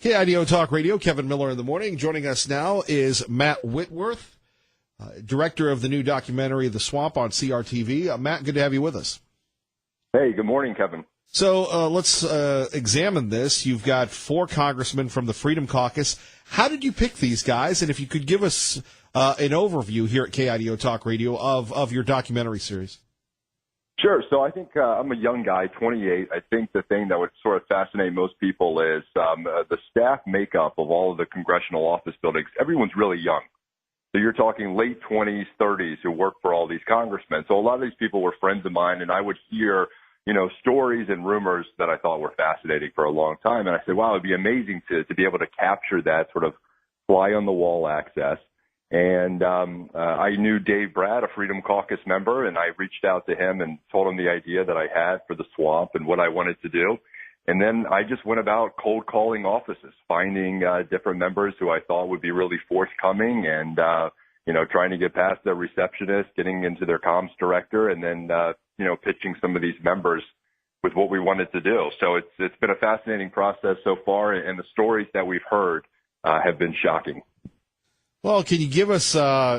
KIDO Talk Radio, Kevin Miller in the morning. Joining us now is Matt Whitworth, director of the new documentary, The Swamp, on CRTV. Matt, good to have you with us. Hey, good morning, Kevin. So let's examine this. You've got 4 congressmen from the Freedom Caucus. How did you pick these guys? And if you could give us an overview here at KIDO Talk Radio of your documentary series. Sure. So I think I'm a young guy, 28. I think the thing that would sort of fascinate most people is the staff makeup of all of the congressional office buildings. Everyone's really young. So you're talking late 20s, 30s who work for all these congressmen. So a lot of these people were friends of mine, and I would hear, stories and rumors that I thought were fascinating for a long time. And I said, wow, it'd be amazing to be able to capture that sort of fly-on-the-wall access. And I knew Dave Bratt, a Freedom Caucus member, and I reached out to him and told him the idea that I had for the swamp and what I wanted to do. And then I just went about cold calling offices, finding different members who I thought would be really forthcoming and, trying to get past their receptionist, getting into their comms director, and then, pitching some of these members with what we wanted to do. So it's been a fascinating process so far, and the stories that we've heard have been shocking. Well, can you give us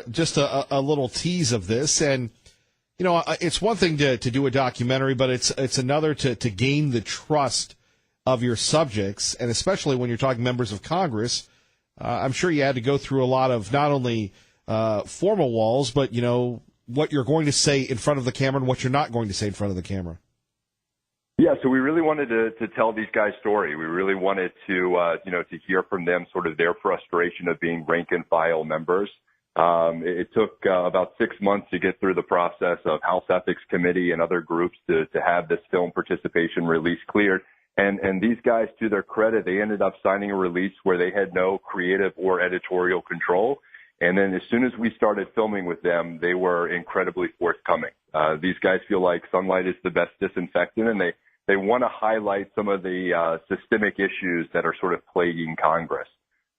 just a little tease of this? And, it's one thing to do a documentary, but it's another to gain the trust of your subjects, and especially when you're talking members of Congress. I'm sure you had to go through a lot of not only formal walls, but, what you're going to say in front of the camera and what you're not going to say in front of the camera. Yeah, so we really wanted to tell these guys' story. We really wanted to hear from them sort of their frustration of being rank and file members. It took about 6 months to get through the process of House Ethics Committee and other groups to have this film participation release cleared. And these guys, to their credit, they ended up signing a release where they had no creative or editorial control. And then as soon as we started filming with them, they were incredibly forthcoming. These guys feel like sunlight is the best disinfectant, and they want to highlight some of the systemic issues that are sort of plaguing Congress.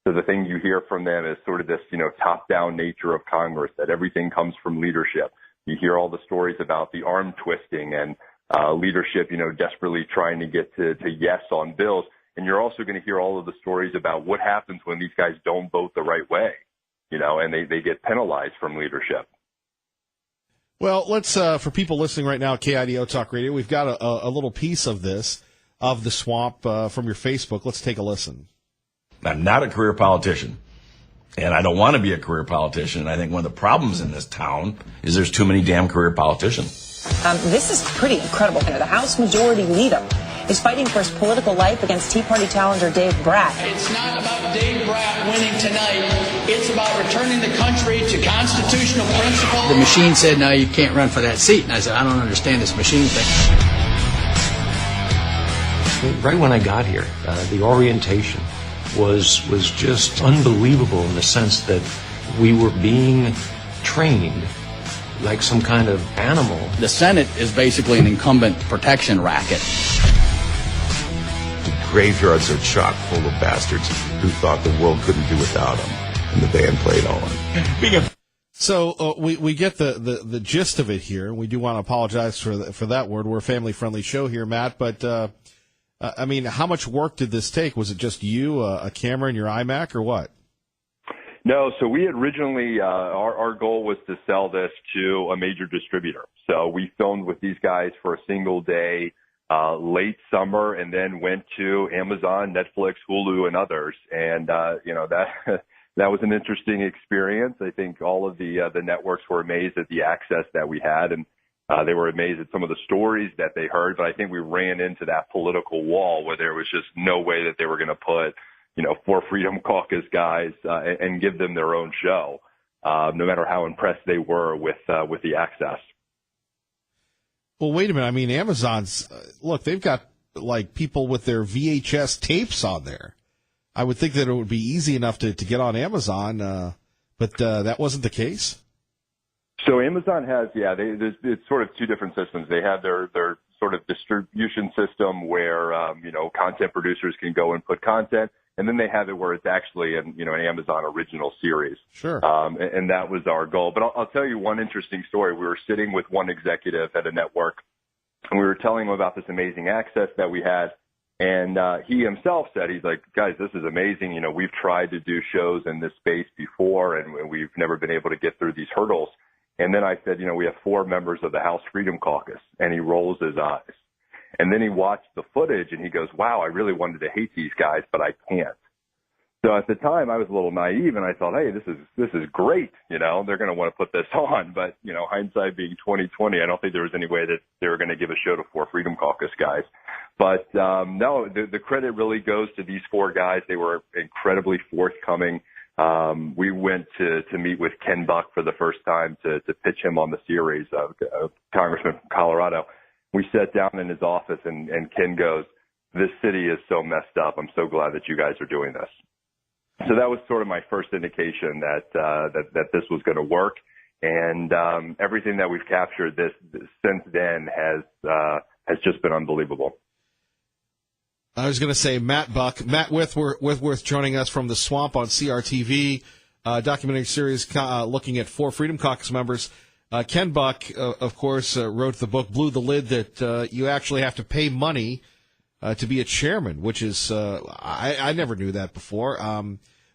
So the thing you hear from them is sort of this, top-down nature of Congress, that everything comes from leadership. You hear all the stories about the arm twisting and leadership, desperately trying to get to yes on bills. And you're also going to hear all of the stories about what happens when these guys don't vote the right way, and they get penalized from leadership. Well, let's, for people listening right now at KIDO Talk Radio, we've got a little piece of this, of The Swamp, from your Facebook. Let's take a listen. I'm not a career politician, and I don't want to be a career politician. I think one of the problems in this town is there's too many damn career politicians. This is pretty incredible here. The House Majority Leader is fighting for his political life against Tea Party challenger Dave Bratt. It's not about Dave Bratt winning tonight. It's about returning the country to constitutional principles. The machine said, no, you can't run for that seat. And I said, I don't understand this machine thing. Right when I got here, the orientation was just unbelievable in the sense that we were being trained like some kind of animal. The Senate is basically an incumbent protection racket. The graveyards are chock full of bastards who thought the world couldn't do without them, and the band played on. So we get the gist of it here. We do want to apologize for that word. We're a family-friendly show here, Matt, but how much work did this take? Was it just you, a camera, and your iMac, or what? No, so we had originally, our goal was to sell this to a major distributor. So we filmed with these guys for a single day, late summer, and then went to Amazon, Netflix, Hulu, and others. And, that was an interesting experience. I think all of the networks were amazed at the access that we had, and they were amazed at some of the stories that they heard. But I think we ran into that political wall where there was just no way that they were going to put 4 Freedom Caucus guys and give them their own show, no matter how impressed they were with the access. Well, wait a minute. Amazon's look, they've got like people with their VHS tapes on there. I would think that it would be easy enough to get on Amazon, but that wasn't the case. So Amazon has, it's sort of 2 different systems. They have their sort of distribution system where, content producers can go and put content. And then they have it where it's actually an Amazon original series. Sure. And that was our goal. But I'll tell you one interesting story. We were sitting with one executive at a network, and we were telling him about this amazing access that we had. And he himself said, he's like, guys, this is amazing. You know, we've tried to do shows in this space before, and we've never been able to get through these hurdles. And then I said, you know, we have 4 members of the House Freedom Caucus. And he rolls his eyes. And then he watched the footage, and he goes, wow, I really wanted to hate these guys, but I can't. So at the time, I was a little naive, and I thought, hey, this is great. You know, they're going to want to put this on. But, you know, hindsight being 20/20, I don't think there was any way that they were going to give a show to 4 Freedom Caucus guys. But no, the credit really goes to these 4 guys. They were incredibly forthcoming. We went to meet with Ken Buck for the first time to pitch him on the series, Congressman from Colorado. We sat down in his office, and Ken goes, this city is so messed up. I'm so glad that you guys are doing this. So that was sort of my first indication that this was going to work. And everything that we've captured since then has just been unbelievable. I was going to say Matt Whitworth joining us from the Swamp on CRTV, documentary series looking at 4 Freedom Caucus members. Ken Buck, of course, wrote the book Blew the Lid, that you actually have to pay money to be a chairman, which is I never knew that before.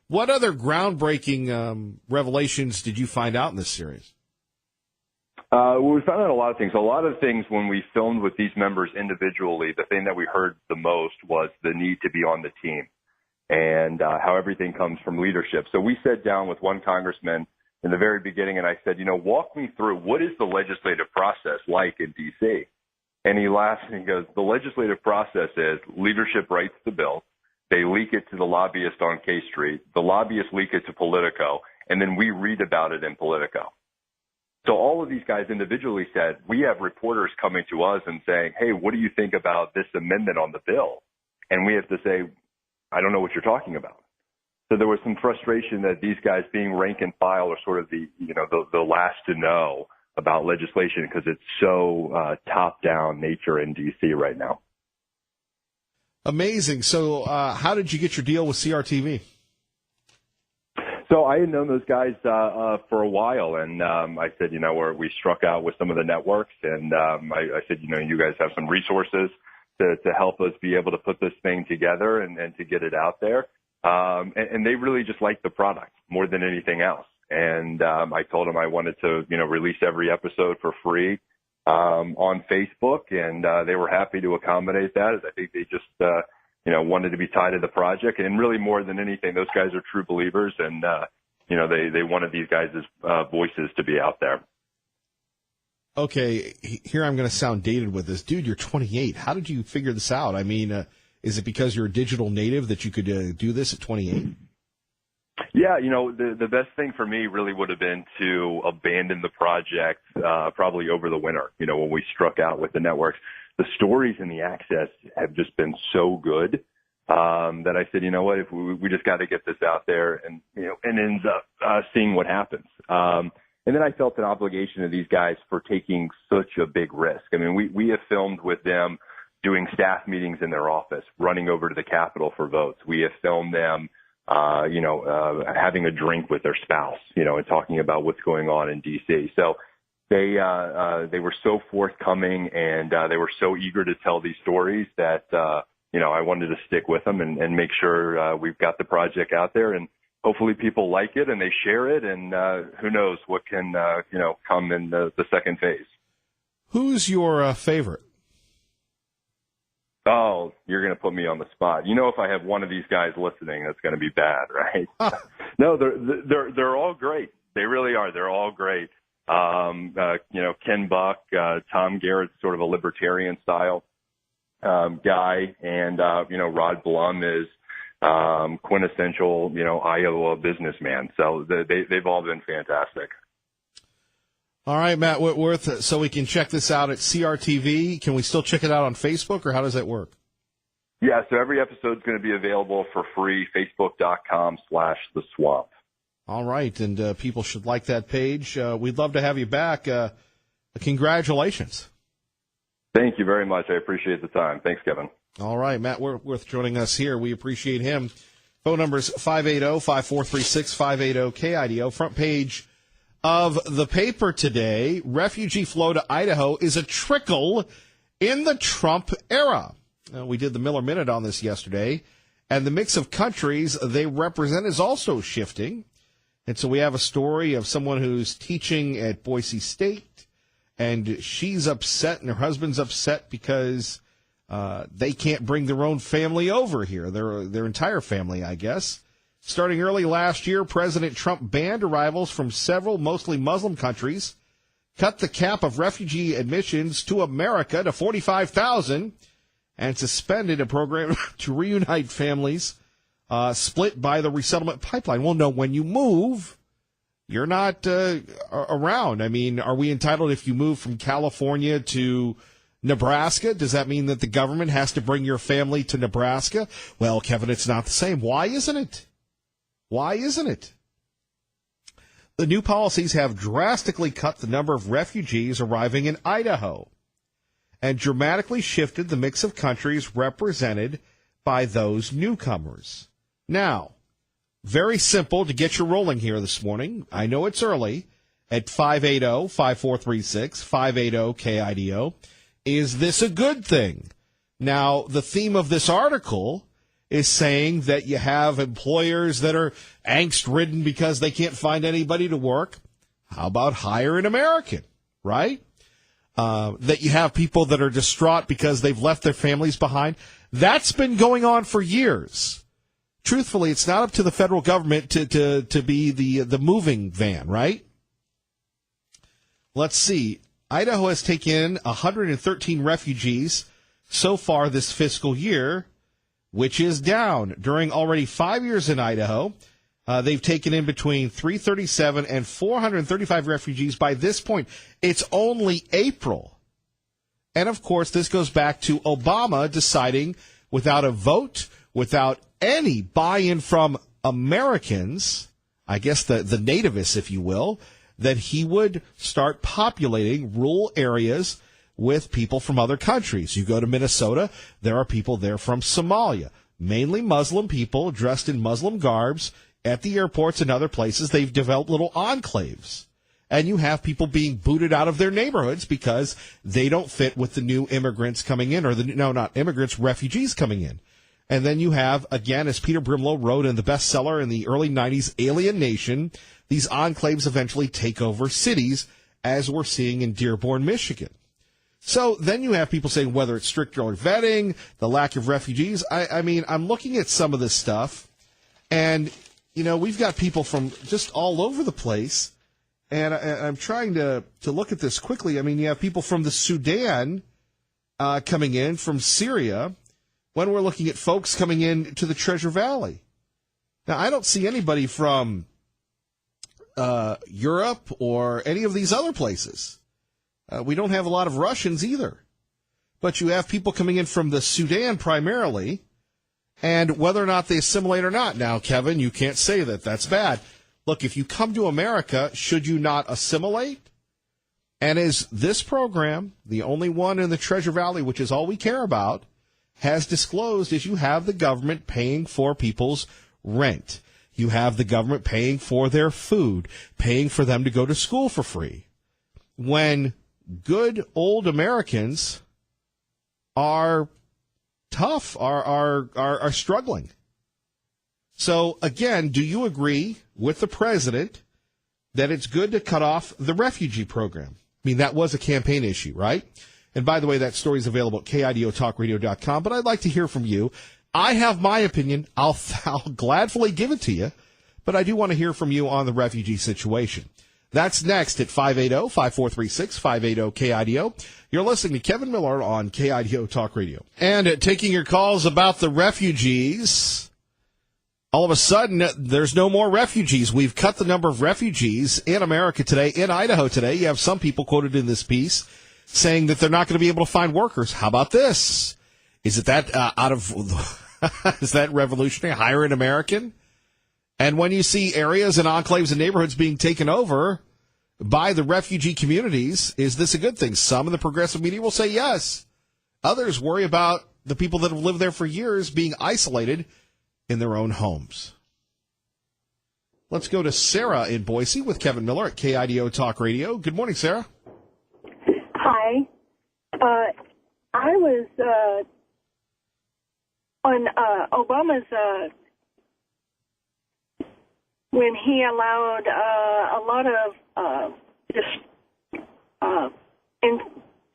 What other groundbreaking revelations did you find out in this series? Well, we found out a lot of things. A lot of things when we filmed with these members individually, the thing that we heard the most was the need to be on the team and how everything comes from leadership. So we sat down with one congressman in the very beginning, and I said, you know, walk me through what is the legislative process like in D.C.? And he laughs and he goes, the legislative process is leadership writes the bill. They leak it to the lobbyist on K Street. The lobbyists leak it to Politico, and then we read about it in Politico. So all of these guys individually said, we have reporters coming to us and saying, hey, what do you think about this amendment on the bill? And we have to say, I don't know what you're talking about. So there was some frustration that these guys being rank and file are sort of the last to know about legislation because it's so top-down nature in D.C. right now. Amazing. So how did you get your deal with CRTV? So I had known those guys for a while, and I said, you know, we struck out with some of the networks, and I said, you know, you guys have some resources to help us be able to put this thing together and to get it out there. And they really just liked the product more than anything else. And I told them I wanted to, you know, release every episode for free on Facebook, and they were happy to accommodate that. As I think they just, you know, wanted to be tied to the project. And really more than anything, those guys are true believers, and, you know, they wanted these guys' voices to be out there. Okay, here I'm going to sound dated with this. Dude, you're 28. How did you figure this out? I mean, is it because you're a digital native that you could do this at 28? Yeah, you know, the best thing for me really would have been to abandon the project probably over the winter, you know, when we struck out with the networks. The stories and the access have just been so good that I said, you know what, if we just got to get this out there and, you know, and ends up seeing what happens. And then I felt an obligation to these guys for taking such a big risk. I mean, we have filmed with them doing staff meetings in their office, running over to the Capitol for votes. We have filmed them, you know, having a drink with their spouse, you know, and talking about what's going on in D.C. So they were so forthcoming and they were so eager to tell these stories that, you know, I wanted to stick with them and make sure we've got the project out there, and hopefully people like it and they share it, and who knows what can, you know, come in the second phase. Who's your favorite? Oh, you're going to put me on the spot. You know, if I have one of these guys listening, that's going to be bad, right? No, they're all great. They really are. They're all great. You know, Ken Buck, Tom Garrett's sort of a libertarian style guy, and you know, Rod Blum is quintessential, you know, Iowa businessman. So they've all been fantastic. All right, Matt Whitworth, so we can check this out at CRTV. Can we still check it out on Facebook, or how does that work? Yeah, so every episode is going to be available for free, facebook.com/The Swamp. All right, and people should like that page. We'd love to have you back. Congratulations. Thank you very much. I appreciate the time. Thanks, Kevin. All right, Matt Whitworth joining us here. We appreciate him. Phone number's 580-5436-580-KIDO. Front page of the paper today, refugee flow to Idaho is a trickle in the Trump era. We did the Miller Minute on this yesterday, and the mix of countries they represent is also shifting. And so we have a story of someone who's teaching at Boise State, and she's upset and her husband's upset because they can't bring their own family over here, their entire family, I guess. Starting early last year, President Trump banned arrivals from several mostly Muslim countries, cut the cap of refugee admissions to America to 45,000, and suspended a program to reunite families split by the resettlement pipeline. Well, no, when you move, you're not around. I mean, are we entitled if you move from California to Nebraska? Does that mean that the government has to bring your family to Nebraska? Well, Kevin, it's not the same. Why isn't it? Why isn't it? The new policies have drastically cut the number of refugees arriving in Idaho and dramatically shifted the mix of countries represented by those newcomers. Now, very simple to get you rolling here this morning. I know it's early at 580-5436, 580-KIDO. Is this a good thing? Now, the theme of this article is saying that you have employers that are angst-ridden because they can't find anybody to work. How about hire an American, right? That you have people that are distraught because they've left their families behind. That's been going on for years. Truthfully, it's not up to the federal government to be the moving van, right? Let's see. Idaho has taken 113 refugees so far this fiscal year, which is down. During already 5 years in Idaho, they've taken in between 337 and 435 refugees by this point. It's only April. And, of course, this goes back to Obama deciding without a vote, without any buy-in from Americans, I guess the nativists, if you will, that he would start populating rural areas with people from other countries. You go to Minnesota, there are people there from Somalia, mainly Muslim people dressed in Muslim garbs. At the airports and other places, they've developed little enclaves. And you have people being booted out of their neighborhoods because they don't fit with the new immigrants coming in, or not immigrants, refugees coming in. And then you have, again, as Peter Brimlow wrote in the bestseller in the early 90s, Alien Nation, these enclaves eventually take over cities, as we're seeing in Dearborn, Michigan. So then you have people saying whether it's stricter vetting, the lack of refugees. I mean, I'm looking at some of this stuff, and, you know, we've got people from just all over the place, and I'm trying to look at this quickly. I mean, you have people from the Sudan coming in, from Syria, when we're looking at folks coming in to the Treasure Valley. Now, I don't see anybody from Europe or any of these other places. We don't have a lot of Russians either. But you have people coming in from the Sudan primarily, and whether or not they assimilate or not. Now, Kevin, you can't say that. That's bad. Look, if you come to America, should you not assimilate? And is this program, the only one in the Treasure Valley, which is all we care about, has disclosed is you have the government paying for people's rent. You have the government paying for their food, paying for them to go to school for free. When good old Americans are tough, are struggling. So, again, do you agree with the president that it's good to cut off the refugee program? I mean, that was a campaign issue, right? And by the way, that story is available at KIDOTalkRadio.com, but I'd like to hear from you. I have my opinion. I'll gladly give it to you, but I do want to hear from you on the refugee situation. That's next at 580-5436, 580-KIDO. You're listening to Kevin Miller on KIDO Talk Radio. And taking your calls about the refugees, all of a sudden, there's no more refugees. We've cut the number of refugees in America today, in Idaho today. You have some people quoted in this piece saying that they're not going to be able to find workers. How about this? Is it that is that revolutionary? Hire an American? And when you see areas and enclaves and neighborhoods being taken over by the refugee communities, is this a good thing? Some in the progressive media will say yes. Others worry about the people that have lived there for years being isolated in their own homes. Let's go to Sarah in Boise with Kevin Miller at KIDO Talk Radio. Good morning, Sarah. Hi. I was on Obama's, when he allowed a lot of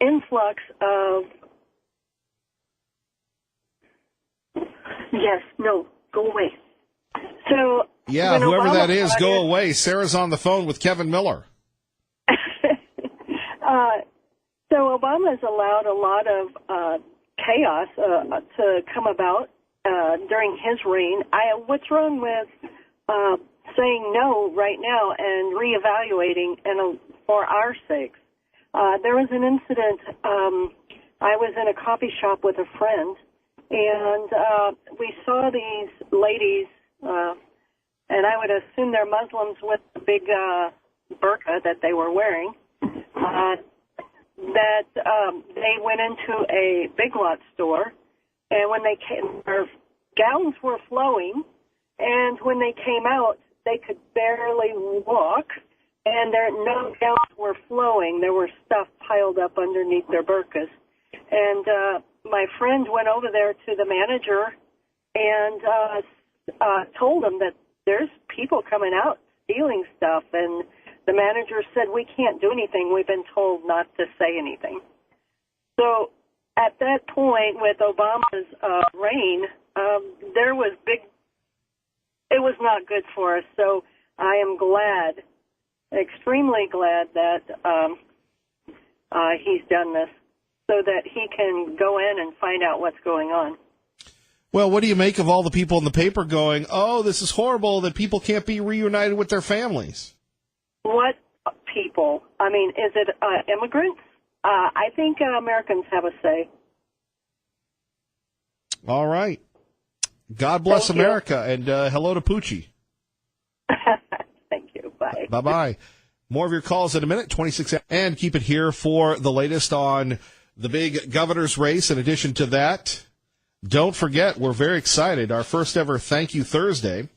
influx of, yes, no, go away. So yeah, whoever that is, go away. Sarah's on the phone with Kevin Miller. So Obama's allowed a lot of chaos to come about during his reign. What's wrong with saying no right now and reevaluating for our sakes? There was an incident. I was in a coffee shop with a friend, and we saw these ladies, and I would assume they're Muslims with the big burqa that they were wearing, that they went into a Big Lot store, and when they came, their gowns were flowing, and when they came out, they could barely walk, and no gowns were flowing. There was stuff piled up underneath their burqas. And my friend went over there to the manager and told him that there's people coming out stealing stuff, and the manager said, we can't do anything. We've been told not to say anything. So at that point, with Obama's reign, it was not good for us. So I am glad, extremely glad that he's done this so that he can go in and find out what's going on. Well, what do you make of all the people in the paper going, oh, this is horrible that people can't be reunited with their families? What people? I mean, is it immigrants? I think Americans have a say. All right. God bless America, and hello to Poochie. Thank you. Bye. Bye-bye. More of your calls in a minute, 26. And keep it here for the latest on the big governor's race. In addition to that, don't forget, we're very excited. Our first ever Thank You Thursday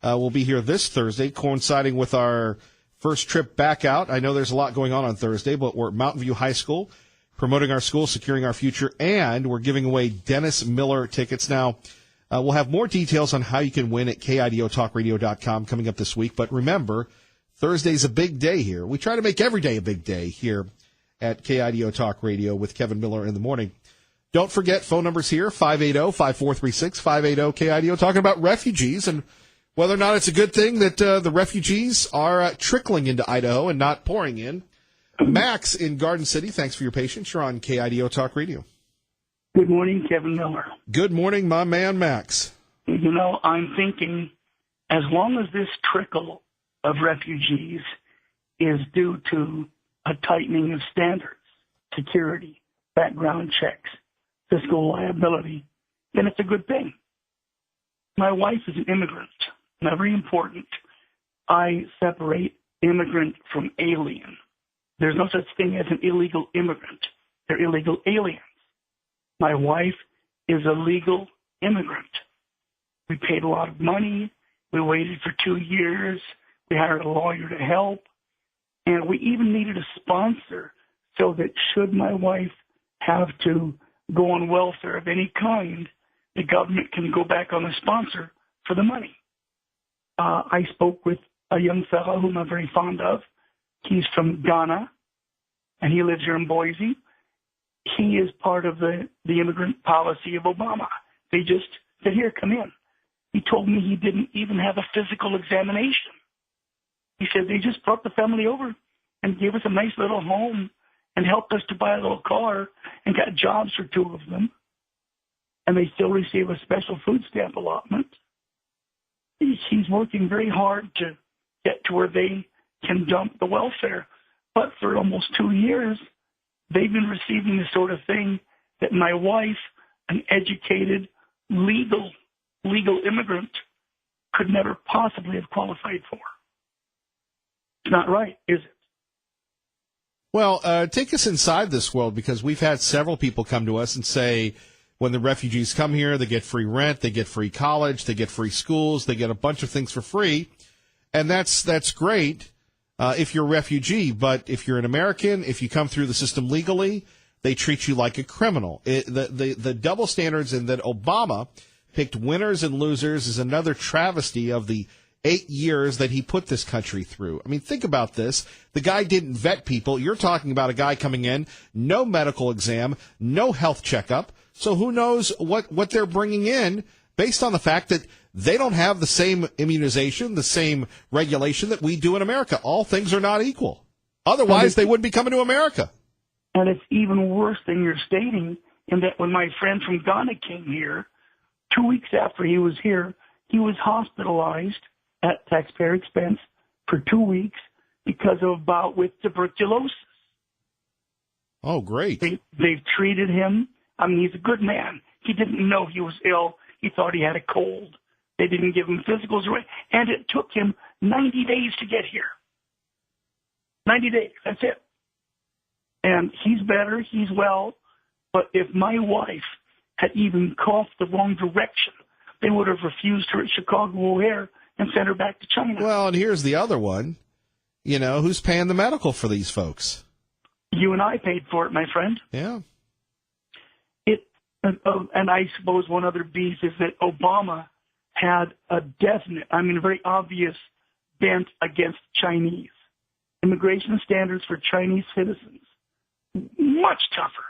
will be here this Thursday, coinciding with our first trip back out. I know there's a lot going on Thursday, but we're at Mountain View High School, promoting our school, securing our future, and we're giving away Dennis Miller tickets. Now, we'll have more details on how you can win at KIDOTalkRadio.com coming up this week. But remember, Thursday's a big day here. We try to make every day a big day here at KIDO Talk Radio with Kevin Miller in the morning. Don't forget, phone numbers here, 580-5436, 580-KIDO, talking about refugees and whether or not it's a good thing that the refugees are trickling into Idaho and not pouring in. Max in Garden City, thanks for your patience. You're on KIDO Talk Radio. Good morning, Kevin Miller. Good morning, my man, Max. You know, I'm thinking as long as this trickle of refugees is due to a tightening of standards, security, background checks, fiscal liability, then it's a good thing. My wife is an immigrant. Very important. I separate immigrant from alien. There's no such thing as an illegal immigrant. They're illegal aliens. My wife is a legal immigrant. We paid a lot of money. We waited for 2 years. We hired a lawyer to help. And we even needed a sponsor so that should my wife have to go on welfare of any kind, the government can go back on the sponsor for the money. I spoke with a young fellow whom I'm very fond of. He's from Ghana, and he lives here in Boise. He is part of the immigrant policy of Obama. They just said, here, come in. He told me he didn't even have a physical examination. He said they just brought the family over and gave us a nice little home and helped us to buy a little car and got jobs for 2 of them. And they still receive a special food stamp allotment. He's working very hard to get to where they can dump the welfare. But for almost 2 years, they've been receiving the sort of thing that my wife, an educated, legal immigrant, could never possibly have qualified for. It's not right, is it? Well, take us inside this world, because we've had several people come to us and say, when the refugees come here, they get free rent, they get free college, they get free schools, they get a bunch of things for free. And that's great if you're a refugee. But if you're an American, if you come through the system legally, they treat you like a criminal. The double standards in that Obama picked winners and losers is another travesty of the 8 years that he put this country through. I mean, think about this. The guy didn't vet people. You're talking about a guy coming in, no medical exam, no health checkup. So who knows what they're bringing in based on the fact that they don't have the same immunization, the same regulation that we do in America. All things are not equal. Otherwise, they wouldn't be coming to America. And it's even worse than you're stating, in that when my friend from Ghana came here, 2 weeks after he was here, he was hospitalized at taxpayer expense for 2 weeks because of a bout with tuberculosis. Oh, great. They've treated him. I mean, he's a good man. He didn't know he was ill. He thought he had a cold. They didn't give him physicals, and it took him 90 days to get here. 90 days, that's it. And he's better, he's well, but if my wife had even coughed the wrong direction, they would have refused her at Chicago O'Hare and sent her back to China. Well, and here's the other one. You know, who's paying the medical for these folks? You and I paid for it, my friend. Yeah. And I suppose one other beef is that Obama had a definite, very obvious bent against Chinese. Immigration standards for Chinese citizens, much tougher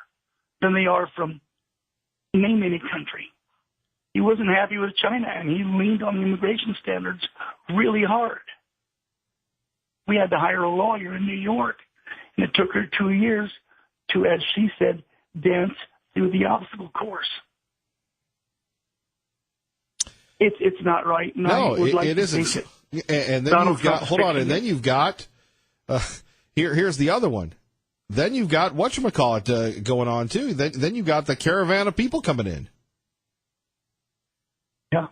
than they are from name any country. He wasn't happy with China, and he leaned on the immigration standards really hard. We had to hire a lawyer in New York, and it took her 2 years to, as she said, dance through the obstacle course. It's not right. No, it isn't. And then you've got, hold on, and then you've got, here's the other one. Then you've got whatchamacallit going on, too. Then you've got the caravan of people coming in. Yeah.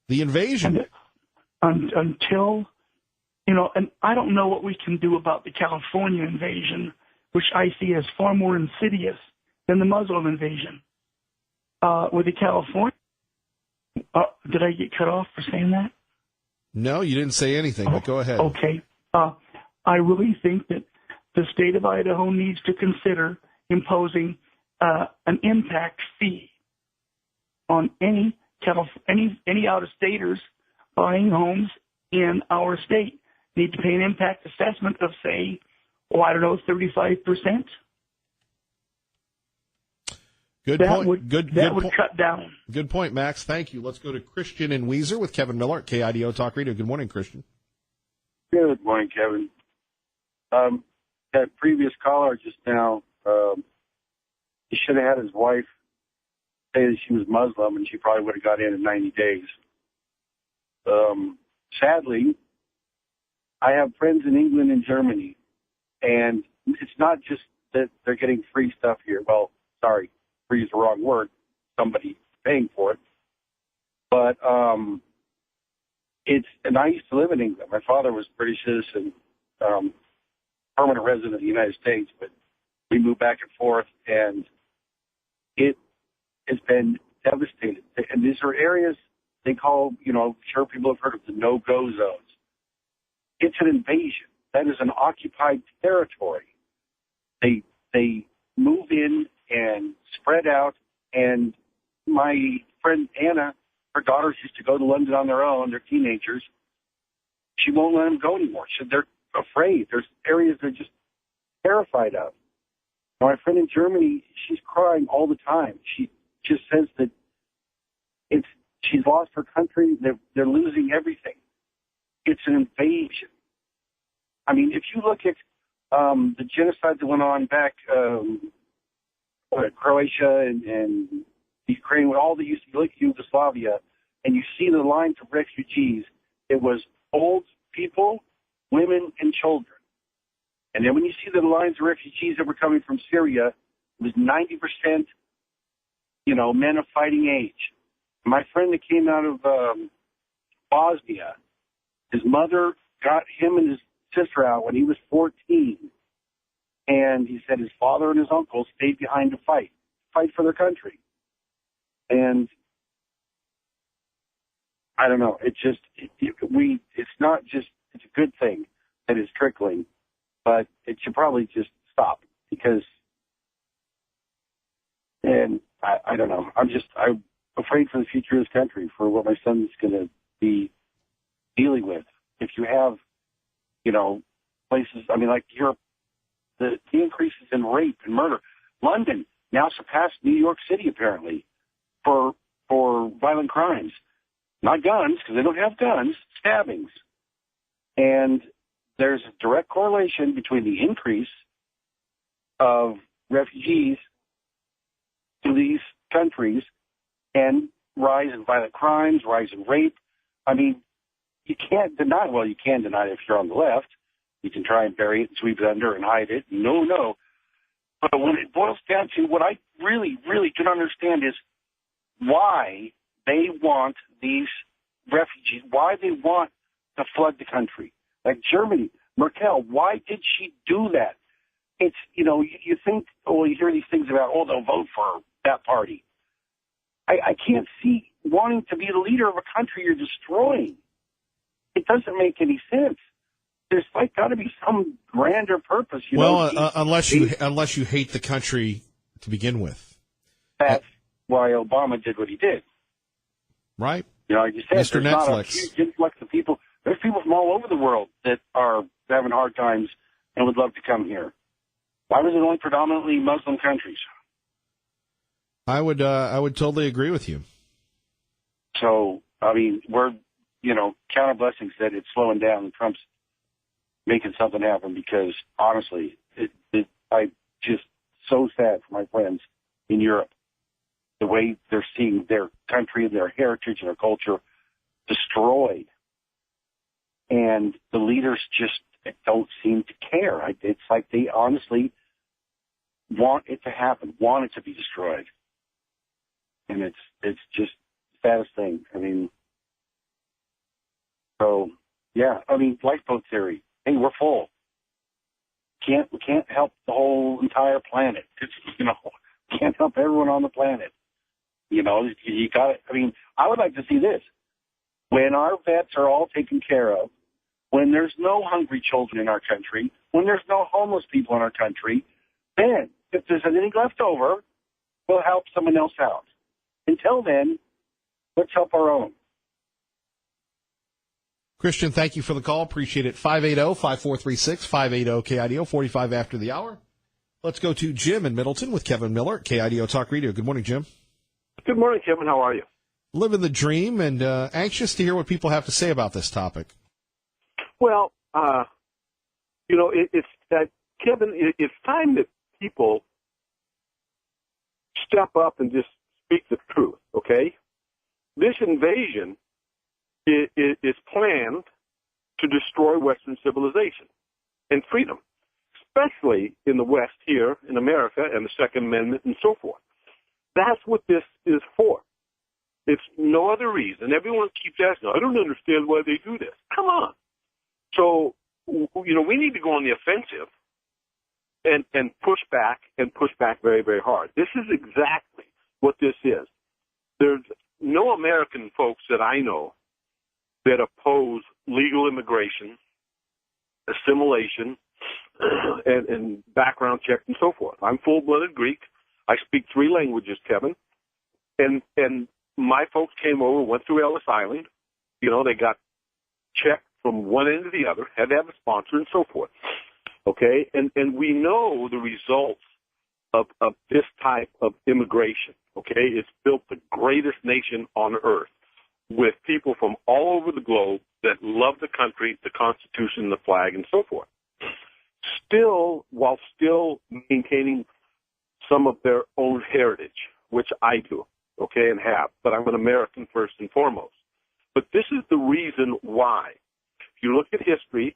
The invasion. Until, and I don't know what we can do about the California invasion, which I see as far more insidious than the Muslim invasion. With the California, did I get cut off for saying that? No, you didn't say anything, but go ahead. Okay. I really think that the state of Idaho needs to consider imposing an impact fee on any out-of-staters buying homes in our state. Need to pay an impact assessment of, say, 35%. Good that point. Would, good would cut down. Good point, Max. Thank you. Let's go to Christian in Weiser with Kevin Miller at KIDO Talk Radio. Good morning, Christian. Good morning, Kevin. That previous caller just now, he should have had his wife say that she was Muslim, and she probably would have got in 90 days. Sadly, I have friends in England and Germany, and it's not just that they're getting free stuff here. Well, sorry, free is the wrong word. Somebody paying for it. But and I used to live in England. My father was a British citizen, permanent resident of the United States, but we moved back and forth, and it has been devastated. And these are areas they call, sure people have heard of the no-go zones. It's an invasion. That is an occupied territory. They move in and spread out, and my friend Anna, her daughters used to go to London on their own. They're teenagers. She won't let them go anymore. They're afraid. There's areas they're just terrified of. My friend in Germany, she's crying all the time. She just says that she's lost her country. They're losing everything. It's an invasion. I mean, if you look at the genocide that went on back Croatia and Ukraine, with all the Yugoslavia, and you see the lines of refugees, it was old people, women, and children. And then when you see the lines of refugees that were coming from Syria, it was 90%, men of fighting age. My friend that came out of Bosnia, his mother got him and his sister out when he was 14. And he said his father and his uncle stayed behind to fight for their country. And I don't know. It's not just, it's a good thing that it's trickling, but it should probably just stop because, and I don't know. afraid for the future of this country, for what my son's going to be dealing with. If you have, places, like Europe, the increases in rape and murder. London now surpassed New York City, apparently, for violent crimes. Not guns, because they don't have guns, stabbings. And there's a direct correlation between the increase of refugees to these countries and rise in violent crimes, rise in rape. You can't deny, you can deny it if you're on the left. You can try and bury it and sweep it under and hide it. No. But when it boils down to what I really, really can understand is why they want these refugees, why they want to flood the country. Like Germany, Merkel, why did she do that? It's, you think, you hear these things about, they'll vote for that party. I can't see wanting to be the leader of a country you're destroying. It doesn't make any sense. There's got to be some grander purpose. Unless you hate the country to begin with. That's why Obama did what he did. Right. Like you said, Mr. there's Netflix. Not a huge influx of people. There's people from all over the world that are having hard times and would love to come here. Why was it only predominantly Muslim countries? I would totally agree with you. So, we're, count our blessings that it's slowing down and Trump's making something happen, because honestly, I'm just so sad for my friends in Europe, the way they're seeing their country, their heritage, and their culture destroyed. And the leaders just don't seem to care. It's like they honestly want it to happen, want it to be destroyed. And it's just the saddest thing. Lifeboat theory. Hey, we're full. We can't help the whole entire planet. Can't help everyone on the planet. You got it. I would like to see this. When our vets are all taken care of, when there's no hungry children in our country, when there's no homeless people in our country, then if there's anything left over, we'll help someone else out. Until then, let's help our own. Christian, thank you for the call. Appreciate it. 580-5436, 580-KIDO, 45 after the hour. Let's go to Jim in Middleton with Kevin Miller at KIDO Talk Radio. Good morning, Jim. Good morning, Kevin. How are you? Living the dream and anxious to hear what people have to say about this topic. Well, it's that, Kevin, it's time that people step up and just speak the truth, okay? This invasion is planned to destroy Western civilization and freedom, especially in the West here in America and the Second Amendment and so forth. That's what this is for. It's no other reason. Everyone keeps asking, I don't understand why they do this. Come on. So, we need to go on the offensive and push back very, very hard. This is exactly what this is. There's no American folks that I know that oppose legal immigration, assimilation, and background checks and so forth. I'm full-blooded Greek. I speak 3 languages, Kevin. And my folks came over, went through Ellis Island. They got checked from one end to the other, had to have a sponsor and so forth. Okay? And we know the results of this type of immigration. Okay? It's built the greatest nation on earth with people from all over the globe that love the country, the Constitution, the flag, and so forth. While still maintaining some of their own heritage, which I do, okay, and have. But I'm an American first and foremost. But this is the reason why. If you look at history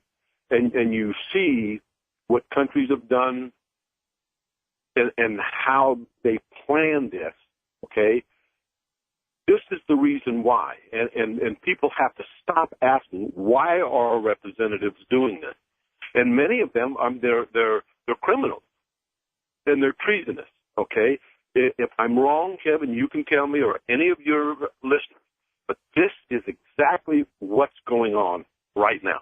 and you see what countries have done and how they planned this, okay, this is the reason why. And people have to stop asking, why are our representatives doing this? And many of them, they're criminals. And they're treasonous, okay? If I'm wrong, Kevin, you can tell me, or any of your listeners. But this is exactly what's going on right now.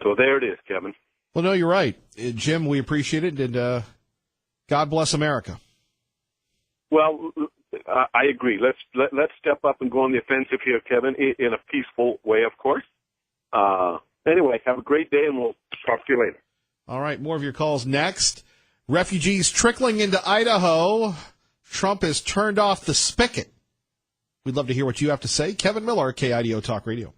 So there it is, Kevin. Well, no, you're right. Jim, we appreciate it, and God bless America. Well, I I agree. Let's step up and go on the offensive here, Kevin, in a peaceful way, of course. Anyway, have a great day, and we'll talk to you later. All right, more of your calls next. Refugees trickling into Idaho. Trump has turned off the spigot. We'd love to hear what you have to say. Kevin Miller, KIDO Talk Radio.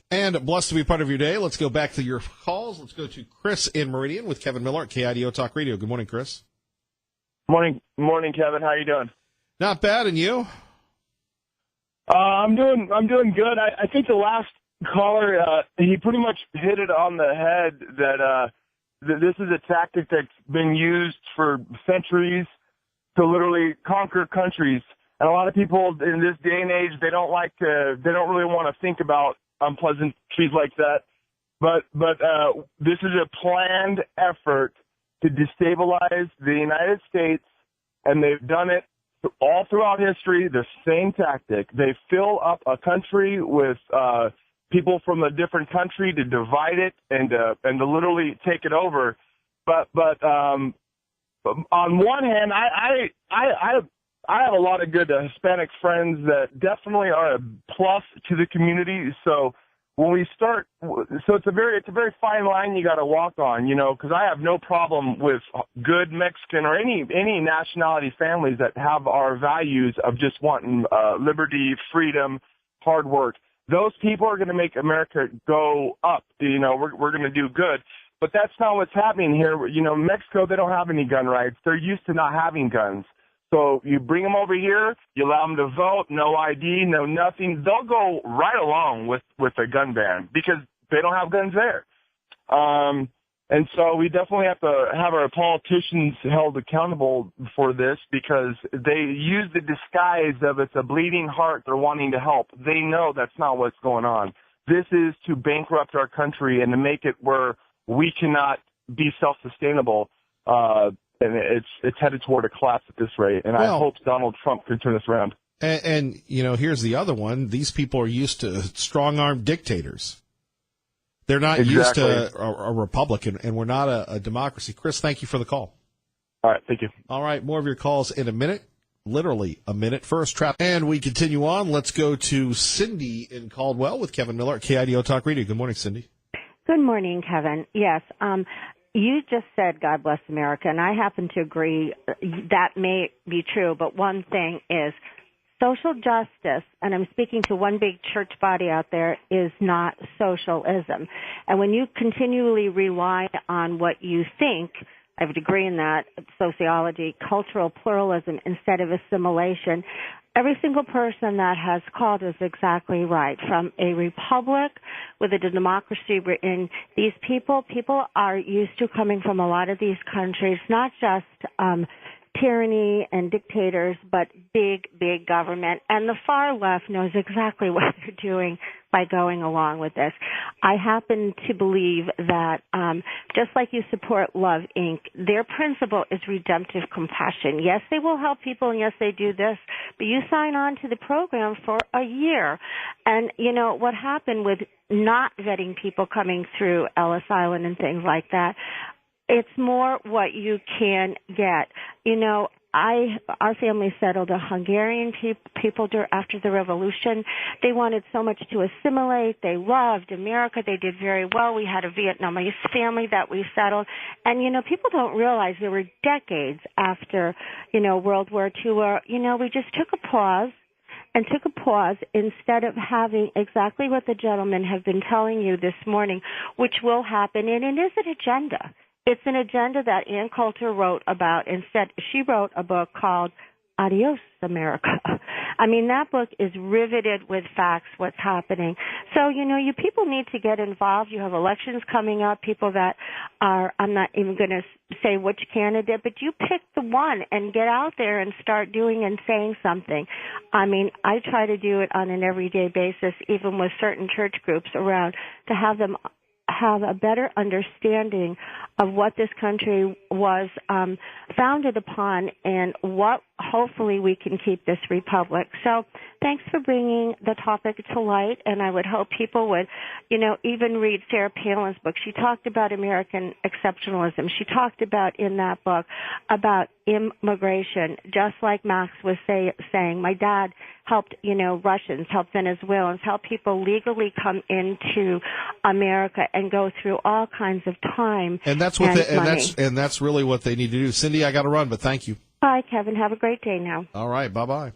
And blessed to be part of your day. Let's go back to your calls. Let's go to Chris in Meridian with Kevin Miller at KIDO Talk Radio. Good morning, Chris. Morning, Kevin. How you doing? Not bad, and you? I'm doing good. I think the last caller, he pretty much hit it on the head that this is a tactic that's been used for centuries to literally conquer countries. And a lot of people in this day and age, they don't really want to think about unpleasant trees like that. But this is a planned effort to destabilize the United States, and they've done it all throughout history. The same tactic. They fill up a country with people from a different country to divide it and to literally take it over. But on one hand, I have a lot of good Hispanic friends that definitely are a plus to the community. So when we start, so it's a very fine line you got to walk on, because I have no problem with good Mexican or any nationality families that have our values of just wanting liberty, freedom, hard work. Those people are going to make America go up. We're going to do good. But that's not what's happening here. Mexico, they don't have any gun rights. They're used to not having guns. So you bring them over here, you allow them to vote, no ID, no nothing. They'll go right along with a gun ban because they don't have guns there. And so we definitely have to have our politicians held accountable for this because they use the disguise of it's a bleeding heart. They're wanting to help. They know that's not what's going on. This is to bankrupt our country and to make it where we cannot be self-sustainable. And it's headed toward a collapse at this rate. And I hope Donald Trump can turn this around. And here's the other one. These people are used to strong-armed dictators. They're not used to a republican, and we're not a democracy. Chris, thank you for the call. All right, thank you. All right, more of your calls in a minute. Literally a minute. First trap. And we continue on. Let's go to Cindy in Caldwell with Kevin Miller at KIDO Talk Radio. Good morning, Cindy. Good morning, Kevin. Yes, you just said God bless America, and I happen to agree that may be true, but one thing is social justice, and I'm speaking to one big church body out there, is not socialism. And when you continually rely on what you think, I have a degree in that, sociology, cultural pluralism instead of assimilation, every single person that has called is exactly right. From a republic with a democracy in these people are used to coming from a lot of these countries, not just tyranny and dictators, but big government. And the far left knows exactly what they're doing by going along with this. I happen to believe that just like you support Love, Inc., their principle is redemptive compassion. Yes, they will help people, and yes, they do this, but you sign on to the program for a year. And, what happened with not vetting people coming through Ellis Island and things like that, it's more what you can get. Our family settled a Hungarian people after the revolution. They wanted so much to assimilate. They loved America. They did very well. We had a Vietnamese family that we settled. And, people don't realize there were decades after, World War II where, we just took a pause instead of having exactly what the gentlemen have been telling you this morning, which will happen. And it is an agenda. It's an agenda that Ann Coulter wrote about. Instead, she wrote a book called Adios, America. I mean, that book is riveted with facts, what's happening. So, you people need to get involved. You have elections coming up, people that are, I'm not even going to say which candidate, but you pick the one and get out there and start doing and saying something. I mean, I try to do it on an everyday basis, even with certain church groups around, to have them have a better understanding of what this country was founded upon and what hopefully we can keep this republic. So thanks for bringing the topic to light, and I would hope people would, even read Sarah Palin's book. She talked about American exceptionalism. She talked about in that book about immigration, just like Max was saying. My dad helped, Russians, helped Venezuelans, helped people legally come into America and go through all kinds of time. And that's what that's really what they need to do. Cindy, I got to run, but thank you. Bye, Kevin. Have a great day now. All right, bye-bye.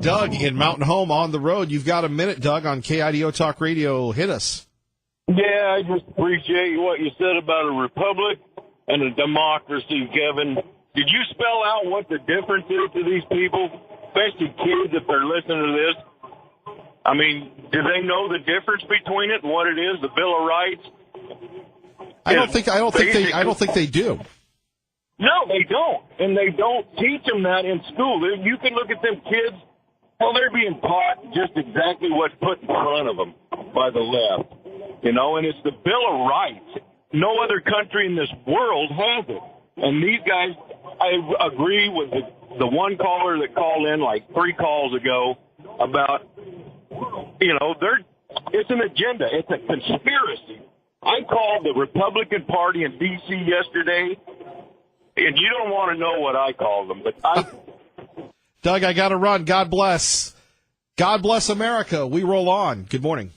Doug in Mountain Home on the road. You've got a minute, Doug, on KIDO Talk Radio. Hit us. Yeah, I just appreciate what you said about a republic and a democracy, Kevin. Did you spell out what the difference is to these people, especially kids, if they're listening to this? I mean, do they know the difference between it and what it is, the Bill of Rights? I don't think they do. No, they don't. And they don't teach them that in school. You can look at them kids, well, they're being taught just exactly what's put in front of them by the left. And it's the Bill of Rights. No other country in this world has it. And these guys, I agree with the one caller that called in like 3 calls ago about, it's an agenda. It's a conspiracy. I called the Republican Party in D.C. yesterday, and you don't want to know what I called them. But Doug, I got to run. God bless. God bless America. We roll on. Good morning.